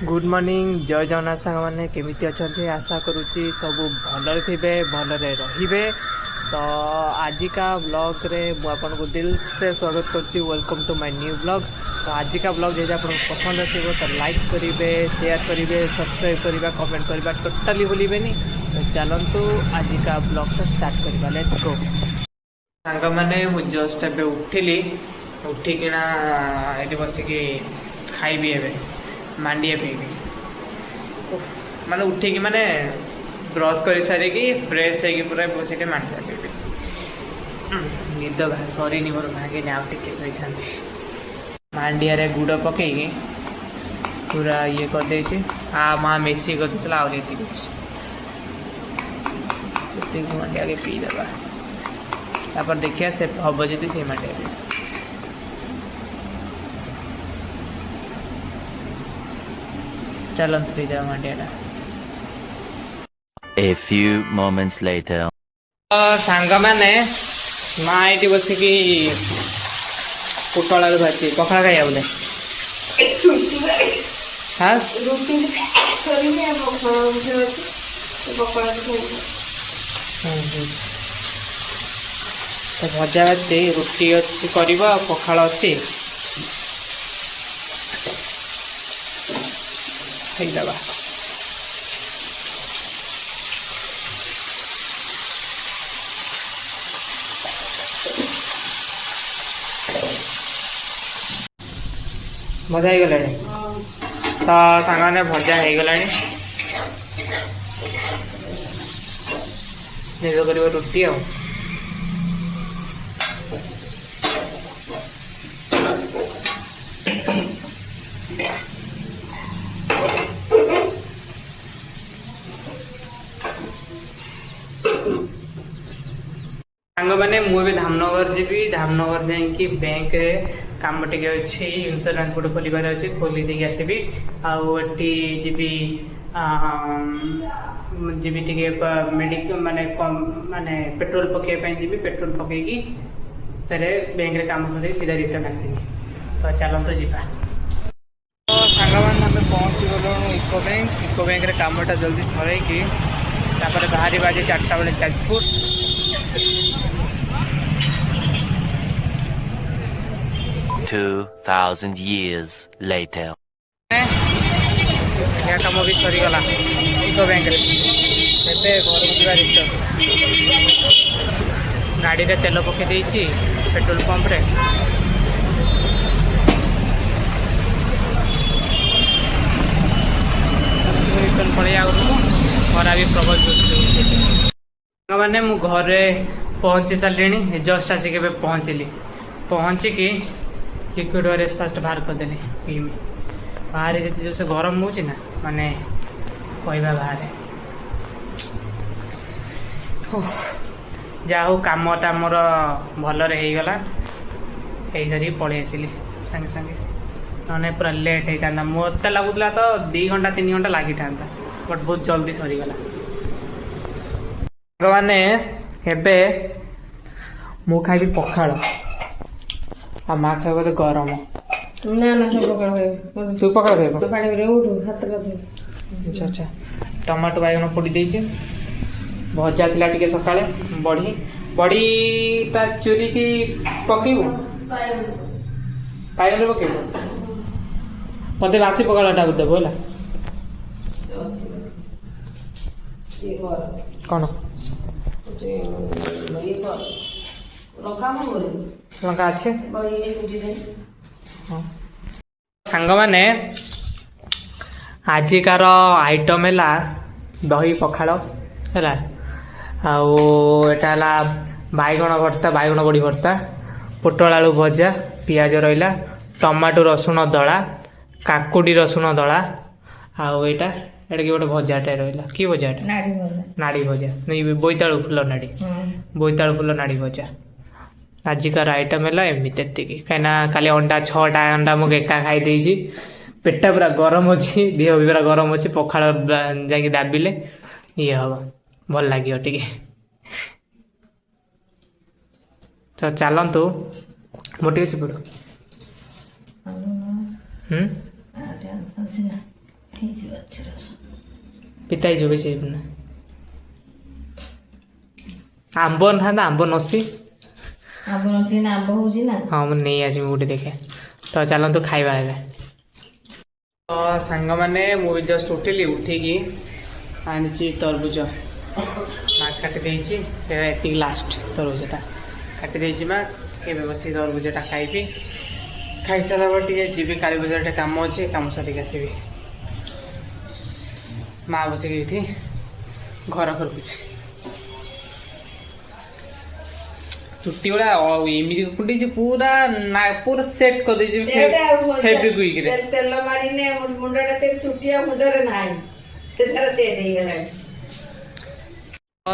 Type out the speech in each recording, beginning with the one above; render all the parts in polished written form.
Good morning जय जगन्नाथ सांग मैंने केमी अच्छा आशा करुच्ची सब भलरे थे भलरे रे। तो आज का ब्लॉग रे मुझे दिल से स्वागत करुच्ची। Welcome to my new blog. तो आज का ब्लॉग जैसे आप पसंद आसो तो लाइक करेंगे, शेयर करेंगे, सब्सक्राइब करवा, कमेंट करवा टोटाली भूलें। तो चलतु आज का ब्लॉग तो स्टार्ट करवा। लेट्स गो सांग मैंने मुझे जस्ट ए उठिली उठिकिना ये बसिकी खाइबी ए मांडिया पीबी माने उठिकी माने ब्रश कर सारिकी फ्रेश हो पूरा बस मांडिया पीबी। निद सरी मोर भागे टे शही था मांडिया रे गुड़ पकईकी पूरा ये करदे माँ मेसी करदेला आहरी मांडिया के पीदेवा तापर देखिए से हम जी से मांडिया पी। चलते pizza मांडिया। A few moments later. सांग मैंने माँ ये बसिकी पोटल आलू भाजी पखाड़ खाइया बोले हाँ तो भजा भाजी रुटी अच्छी कर पखाड़ अच्छी खाईदबा। भजा हो गला तो सांग भजा हो गला कर रुटी आ सांग मैंने मुझे धामनगर जी धामनगर जाकि बैंक रे काम टे अच्छी इन्शुरांस गोटे खोलिबार अच्छी खोली देकी आसबि आठी जी जी टे मेडिकल माने कम माने पेट्रोल पकड़ जी पेट्रोल पकईकी तेरे बैंक रे काम सर सीधा रिटर्न आसबि। तो चलते जीवा। तो सांग मैंने पहुँची गलु इको बैंक रे कामटा जल्दी सरईकी बाहरी बाजे 4टा बेले जाजपुर। 2000 years later. या कम भी सरीगला इको बैंक घर को रिटर्न गाड़ी रे तेल पकई देछि पेट्रोल पंप रे। रिटर्न पड़े खरा भी प्रबल मैंने मु घरे पहुंची सारे जस्ट आसिक पहुंचली पहुंचिकी लिक्विड ओआरएस फास्ट बाहर करदेली पीमी बाहर जो से गरम हो माने कहवा बाहर जा कमटा मोर भलरे हो गला सारी पलि आसली सांगे सांगे ना पूरा लेट होता मत लगुला तो 2 घंटा 3 घंटा लगी था बट बहुत जल्दी सरीगला। मैंने एबे मु खाइबी पखाड़ आ माँ खाइब तो गरम ना ना सब पकड़ खाइब तू पखाड़ खाइब तो पानी रे उठ हाथ कर दे। अच्छा अच्छा टमाटो बाइगण पोड़ी देछि भजा थिला टिके सकाळे बड़ी बड़ी ता चुरी की पकेबो बाइगण पकेबो मते बासी पखाड़ाटा देबो होला ये कर कोन ये कर लंका मन बोले लंका अच्छे बड़ी ये कुटी दे। सांग मैंने आजिकार आइटम है दही पखाड़ है आटा बैगण भर्ता बैगण बड़ी भर्ता पोटल आलू भजा पियाज रहा टमाटो रसुण दला काकुडी रसुण दला आईटा एटा कि गोटे भजाटे रहा कि भजाटा नाड़ी भजा नहीं बोईतालु फुल नाड़ी बोईतालु फुल नाड़ी भजा आजिकार आइटम है एमती कहीं खाली अंडा 6टा अंडा मुझे एका खाई पेटा पूरा गरम अच्छी देह भी पूरा गरम अच्छी पखाड़ जा दाबिले ये हम भल लगे टे। तो चलतु मोटे चिपड़ ପିତା ହେଇଯିବ ବେଶୀ ନା ଆମ୍ବ ନାହାନ୍ତି ଆମ୍ବ ନସି ଆମ୍ବ ନସି ନା ଆମ୍ବ ହଉଛି ନା ହଁ ମୁଁ ନେଇ ଆସିବି ଗୋଟେ ଦେଖେ ତ ଚାଲନ୍ତୁ ଖାଇବା ଏବେ ତ ସାଙ୍ଗମାନେ ମୁଁ ଜଷ୍ଟ ଉଠିଲି ଉଠିକି ଆଣିଛି ତରଭୁଜ ମା କାଟି ଦେଇଛି ସେଇଟା ଏତିକି ଲାଷ୍ଟ ତରଭୁଜଟା କାଟି ଦେଇଛି ମା ଏବେ ବସି ତରଭୁଜଟା ଖାଇବି ଖାଇସାରିଲା ପରେ ଟିକେ ଯିବି କାଳୀ ବଜାରଟେ କାମ ଅଛି କାମ ସାରିକି ଆସିବି ମା ବସିକି ଏଠି ଘର କରୁଛି ଚୁଟି ଗୁଡ଼ା ଏମିତି କୁଣ୍ଡେଇଛି ପୁରା ପୁରା ସେଟ୍ କରିଦେଇଛି ଫେବିକ୍ୱିକରେ ତେଲ ମାରିନେ ମୁଣ୍ଡଟା ସେ ଚୁଟିଆ ମୁଣ୍ଡରେ ନାହିଁ ସେଟାରେ ସେଟ୍ ହେଇଗଲାଣି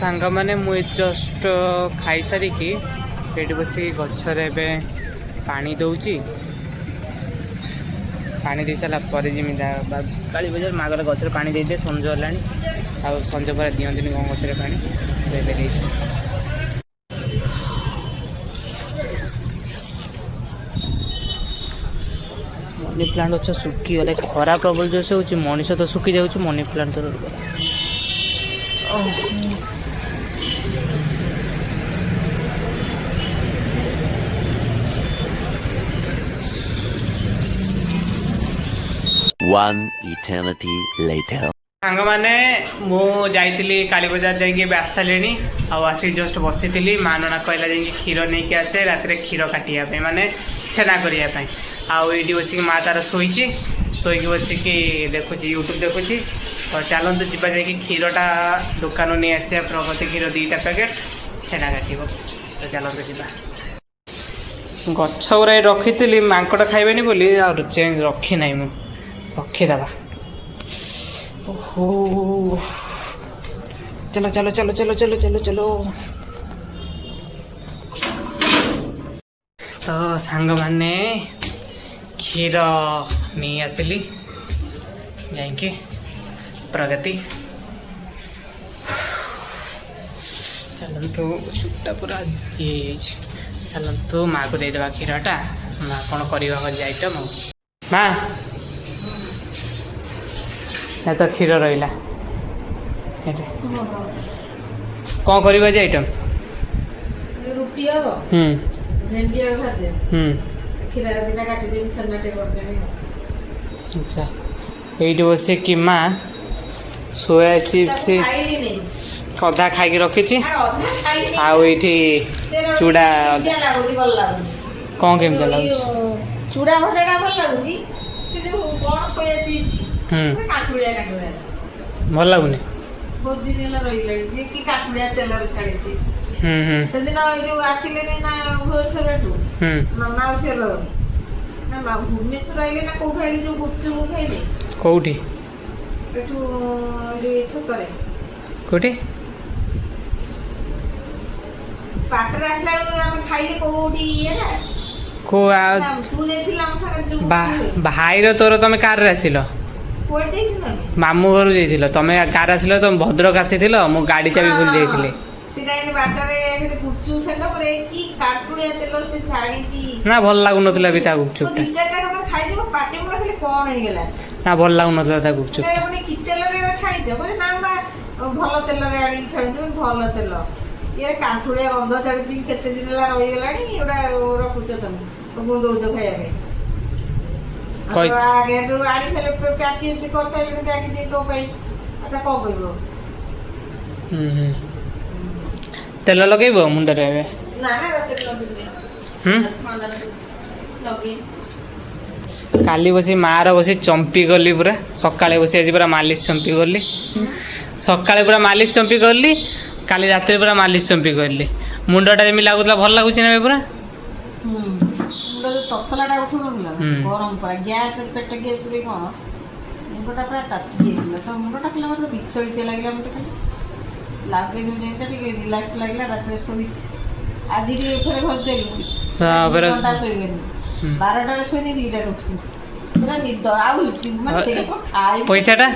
ସାଙ୍ଗମାନେ ମୁଁ ଜଷ୍ଟ ଖାଇସାରିକି ଏଠି ବସିକି ଗଛରେ ଏବେ ପାଣି ଦେଉଛି ପାଣି ଦେଇ ସାରିଲା ପରେ ଯେମିତି କାଳୀ ବଜାର ମାଗର ଗଛରେ ପାଣି ଦେଇଦିଏ ସଞ୍ଜ ହେଲାଣି ଆଉ ସଞ୍ଜ ପରେ ଦିଅନ୍ତିନି କ'ଣ ଗଛରେ ପାଣି ଏବେ ଦେଇଛି ମନି ପ୍ଲାଣ୍ଟ ଗଛ ଶୁଖିଗଲେ ଖରା ପ୍ରବଳ ଜୋରସେ ହେଉଛି ମଣିଷ ତ ଶୁଖି ଯାଉଛି ମନି ପ୍ଲାଣ୍ଟ ତ One eternity later. ସାଙ୍ଗମାନେ ମୁଁ ଯାଇଥିଲି କାଳୀ ବଜାର ଯାଇକି ଏବେ ଆସିସାରିଲିଣି ଆଉ ଆସିକି ଜଷ୍ଟ ବସିଥିଲି ମା ନନା କହିଲା ଯାଇକି କ୍ଷୀର ନେଇକି ଆସେ ରାତିରେ କ୍ଷୀର କାଟିବା ପାଇଁ ମାନେ ଛେନା କରିବା ପାଇଁ ଆଉ ଏଇଠି ବସିକି ମା ତାର ଶୋଇଛି ଶୋଇକି ବସିକି ଦେଖୁଛି ୟୁଟ୍ୟୁବ ଦେଖୁଛି ତ ଚାଲନ୍ତୁ ଯିବା ଯାଇକି କ୍ଷୀରଟା ଦୋକାନରୁ ନେଇ ଆସିବା ପ୍ରଗତି କ୍ଷୀର 2ଟା ପ୍ୟାକେଟ୍ ଛେନା କାଟିବ ତ ଚାଲନ୍ତୁ ଯିବା ଗଛ ଗୁଡ଼ା ରଖିଥିଲି ମାଙ୍କଡ଼ ଖାଇବେନି ବୋଲି ଆଉ ଚେଞ୍ଜ ରଖି ନାହିଁ ମୁଁ ରଖିଦେବା ଓହୋ ଚलो ଚलो ଚलो ଚलो ଚलो ଚलो ଚलो ତ ସାଙ୍ଗମାନେ କ୍ଷୀର ନେଇ ଆସିଲି ଯାଇକି ପ୍ରଗତି ଚାଲନ୍ତୁ ଚୁପଟା ପୁରା ହେଇଯାଇଛି ଚାଲନ୍ତୁ ମାଆକୁ ଦେଇଦେବା କ୍ଷୀରଟା ମା କ'ଣ କରିବା ଆଜି ଆଇଟମ୍ ଆଉ ମା ନା ତ କ୍ଷୀର ରହିଲା ଏଠି କ'ଣ କରିବା ଆଜି ଆଇଟମ୍ ରୁଟି ହବ ଭେଣ୍ଡି ଆଳୁ ଖାଦ୍ୟ କ୍ଷୀର ଦିଟା କାଟିଦେବି ଛେନାଟେ କରିଦେବି ଆଚ୍ଛା ଏଇଠି ବସିକି ମା ସୋୟା ଚିପ୍ସ ଅଧା ଖାଇକି ରଖିଛି ଆଉ ଏଇଠି ଚୁଡ଼ା ଲାଗୁଛି ଭଲ ଲାଗୁନି କ'ଣ କେମିତି ଲାଗୁଛି ଚୁଡ଼ା ଭଜାଟା ଭଲ ଲାଗୁଛି ସେ ଯୋଉ କ'ଣ ସୋୟା ଚିପ୍ସ କାଠୁଳିଆ କାଠୁଳିଆ ଭଲ ଲାଗୁନି ବହୁତ ଦିନ ହେଲା ରହିଲାଣି ଯିଏ କି କାଠୁଳିଆ ତେଲରେ ଛାଡ଼ିଛି ସେଦିନ ଏଇ ଯୋଉ ଆସିଲେନି ନା ଭୁବନେଶ୍ୱରଠୁ ମାଉସୀ ହେଲା ନା ଭୁବନେଶ୍ୱର ଆଇଲେ ନା କୋଉଠୁ ଆଇଲେ ଯୋଉ ଗୁପଚୁପ ଖାଇଲେ କୋଉଠି ଏଠୁ ଯୋଉ ଛକରେ କୋଉଠି ବାଟରେ ଆସିଲା ବେଳକୁ ଆମେ ଖାଇଲେ କୋଉଠି ଇଏଟା ମୁଁ ଯାଇଥିଲି ଆମ ସାଙ୍ଗରେ ଯୋଉ ଭାଇର ତୋର ତମେ କାରରେ ଆସିଲ ମାମୁଁ ଘରୁ ଯାଇଥିଲ ତମେ କାର ଆସିଲ ତମେ ଭଦ୍ରକ ଆସିଥିଲ ମୁଁ ଗାଡି ଚାବି ଭୁଲି ଯାଇଥିଲି ନା ଭଲ ଲାଗୁନଥିଲା ବି ତା ଗୁପଚୁପଟା ନା ଭଲ ଲାଗୁନଥିଲା ତା ଗୁପଚୁପ ଭଲ ତେଲରେ ଆଣିକି ଛାଣିଛୁ ଭଲ ତେଲ ଇଏ କାଠୁଳିଆ ଗନ୍ଧ ଛାଡୁଛି କେତେ ଦିନ ହେଲା ରହିଗଲାଣି ଏଗୁଡା ରଖୁଛ ତମେ ଦଉଛ ଖାଇବା ପାଇଁ ତେଲ ଲଗେଇବ ମୁଣ୍ଡରେ ଏବେ କାଲି ବସି ମାର ବସି ଚମ୍ପି ଗଲି ପୁରା ସକାଳେ ବସି ଆଜି ପୁରା ମାଲିସ ଚମ୍ପି ଗଲି ସକାଳେ ପୁରା ମାଲିସ ଚମ୍ପି ଗଲି କାଲି ରାତିରେ ପୁରା ମାଲିସ ଚମ୍ପି ଗଲି ମୁଣ୍ଡଟା ଯେମିତି ଲାଗୁଥିଲା ଭଲ ଲାଗୁଛି ନା ପୁରା ତତଲାଟା ଉଠୁନଥିଲା ଗରମ ପୁରା ଗ୍ୟାସ୍ ପେଟ ଗ୍ୟାସ୍ ବି କ'ଣ ମୁଣ୍ଡଟା ପୁରା ତାତି ଯାଇଥିଲା ତ ମୁଣ୍ଡଟା ଖାଲି ମୋତେ ବିଚଳିତ ଲାଗିଲା ମୋତେ ଖାଲି ଲଗେଇ ଯେମିତି ଟିକେ ରିଲାକ୍ସ ଲାଗିଲା ରାତିରେ ଶୋଇଛି ଆଜି ଟିକେ ଫେରେ ଘଷିଦେଲି ଘଣ୍ଟା ଶୋଇଗଲି 12ଟାରେ ଶୋଇନି 2ଟାରେ ଉଠିଲି ପୁରା ନିଦ ଆଉ ପଇସାଟା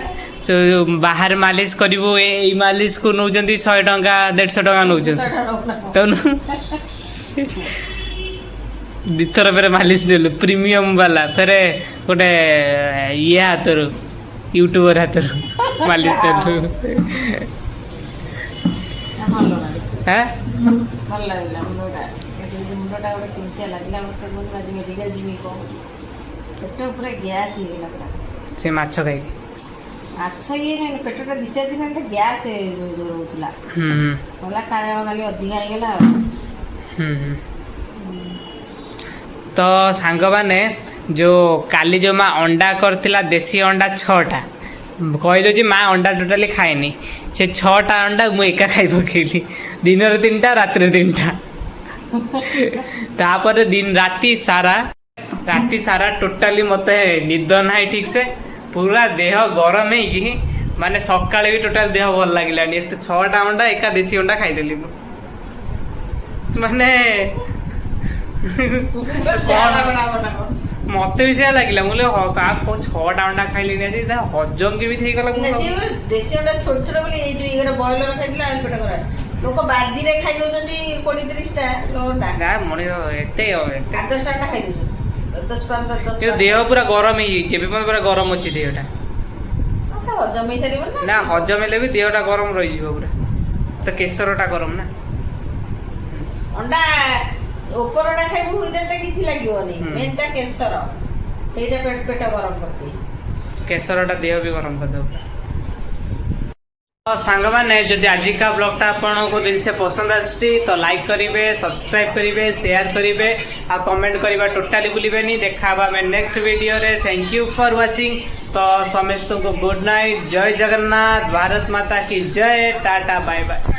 ବାହାରେ ମାଲିସ କରିବୁ ଏଇ ମାଲିସକୁ ନେଉଛନ୍ତି 100 ଟଙ୍କା 150 ଟଙ୍କା ନେଉଛନ୍ତି ଦିଥର ଫେରେ ମାଲିସ ନେଲୁ ପ୍ରିମିୟମ ବାଲା ଫେରେ ଗୋଟେ ଇଏ ହାତରୁ ୟୁଟ୍ୟୁବର ହାତରୁ ମାଲିସ କରୁ ଭଲ ଲାଗେ ହାଁ ଭଲ ଲାଗିଲା ମୁଣ୍ଡଟା ମୁଣ୍ଡଟା ଗୋଟେ କେମିତିଆ ଲାଗିଲା ମୋତେ ବହୁତ ଆଜି ମେଡ଼ିକାଲ ଯିବି କ'ଣ ପେଟ ପୁରା ଗ୍ୟାସ୍ ହେଇଗଲା ପୁରା ସେ ମାଛ ଖାଇକି ମାଛ ଇଏ ନାହିଁ ପେଟଟା ଦୁଇ ଚାରି ଦିନ ଗୋଟେ ଗ୍ୟାସ୍ ରହୁଥିଲା ହୁଁ ଗଲା ଖାଲି ଅଧିକା ହେଇଗଲା ଆଉ ହୁଁ ତ ସାଙ୍ଗମାନେ ଯୋଉ କାଲି ଯୋଉ ମା ଅଣ୍ଡା କରିଥିଲା ଦେଶୀ ଅଣ୍ଡା 6ଟା କହିଦେଉଛି ମା ଅଣ୍ଡା ଟୋଟାଲି ଖାଏନି ସେ 6ଟା ଅଣ୍ଡା ମୁଁ ଏକା ଖାଇ ପକେଇଲି ଦିନରେ 3ଟା ରାତିରେ 3ଟା ତାପରେ ରାତି ସାରା ଟୋଟାଲି ମତେ ନିଦ ନାହିଁ ଠିକ ସେ ପୁରା ଦେହ ଗରମ ହେଇକି ମାନେ ସକାଳେ ବି ଟୋଟାଲ ଦେହ ଭଲ ଲାଗିଲାନି ଏତେ 6ଟା ଅଣ୍ଡା ଏକା ଦେଶୀ ଅଣ୍ଡା ଖାଇଦେଲି ମୁଁ ମାନେ ମତେ ବି ସେୟା ଲାଗିଲା ମୁଁ କାହା 6ଟା ଅଣ୍ଡା ଖାଇଲିନି ଆଜି ହଜମ କେମିତି ହେଇଗଲା ଦେଶୀ ଅଣ୍ଡା ଛୋଟ ଛୋଟ ବୋଲି ଏଇ ଯୋଉ ଇଏର ବଏଲର ଖାଇଥିଲା ଆଉ ପେଟ ଖରାପ ଲୋକ ବାଜିରେ ଖାଇ ଦଉଛନ୍ତି 20-30ଟା ଅଣ୍ଡା ମଣିଷ ଏତେ 8-10ଟା ଅଣ୍ଡା ଖାଇ ଦଉଛନ୍ତି ଦେହ ପୁରା ଗରମ ହେଇଯାଇଛି ଏବେ ପୁରା ଗରମ ଅଛି ଦେହଟା ହଜମ ହେଇସାରିବ ନା ହଜମ ହେଲେ ବି ଦେହଟା ଗରମ ରହିଯିବ ପୁରା ତ କେଶରଟା ଗରମ ନା ଅଣ୍ଡା ଉପରଟା ଖାଇବୁ ଏତେ କିଛି ଲାଗିବନି ମେନଟା କେଶର ସେଇଟା ପେଟ ଗରମ କରିଦିଏ କେଶରଟା ଦେହ ବି ଗରମ କରିଦେବ ତ ସାଙ୍ଗମାନେ ଯଦି ଆଜିକା ବ୍ଲଗଟା ଆପଣଙ୍କୁ ଜିନିଷ ପସନ୍ଦ ଆସିଛି ତ ଲାଇକ୍ କରିବେ ସବସ୍କ୍ରାଇବ କରିବେ ସେୟାର କରିବେ ଆଉ କମେଣ୍ଟ କରିବା ଟୋଟାଲି ଭୁଲିବେନି ଦେଖା ହବା ଆମେ ନେକ୍ସଟ ଭିଡିଓରେ ଥ୍ୟାଙ୍କ ୟୁ ଫର ୱାଚିଂ ତ ସମସ୍ତଙ୍କୁ ଗୁଡ ନାଇଟ୍ ଜୟ ଜଗନ୍ନାଥ ଭାରତ ମାତା କି ଜୟ ଟାଟା ବାय ବାय